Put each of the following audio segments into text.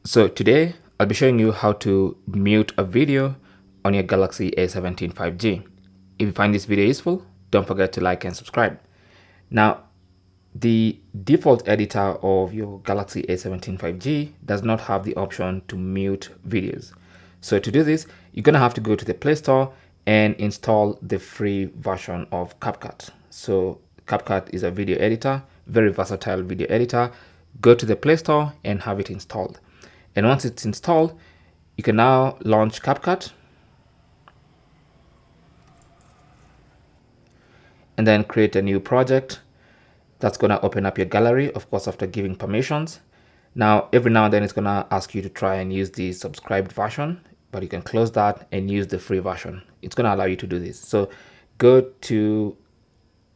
So today I'll be showing you how to mute a video on your Galaxy A17 5G. If you find this video useful, don't forget to like and subscribe. Now, the default editor of your Galaxy A17 5G does not have the option to mute videos. So to do this, you're going to have to go to the Play Store and install the free version of CapCut. So CapCut is a video editor, very versatile video editor. Go to the Play Store and have it installed. And once it's installed, you can now launch CapCut and then create a new project. That's going to open up your gallery, of course, after giving permissions. Now, every now and then it's going to ask you to try and use the subscribed version, but you can close that and use the free version. It's going to allow you to do this. So go to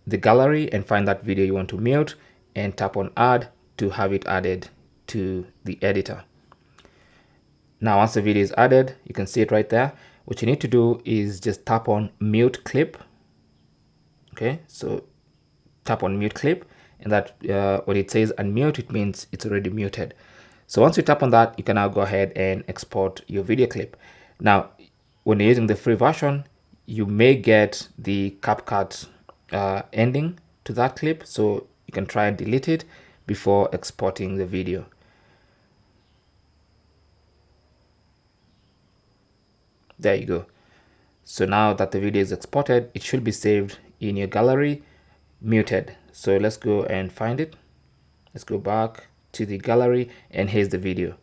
the gallery and find that video you want to mute and tap on add to have it added to the editor. Now, once the video is added, you can see it right there. What you need to do is just tap on mute clip. Okay, so tap on mute clip, and that when it says unmute, it means it's already muted. So once you tap on that, you can now go ahead and export your video clip. Now, when you're using the free version, you may get the CapCut ending to that clip, so you can try and delete it before exporting the video. There you go. So now that the video is exported, it should be saved in your gallery muted. So let's go and find it. Let's go back to the gallery, and here's the video.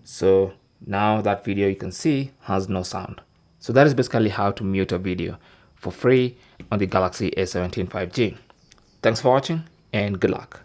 So now that video, you can see, has no sound. So that is basically how to mute a video for free on the Galaxy A17 5G. Thanks for watching and good luck.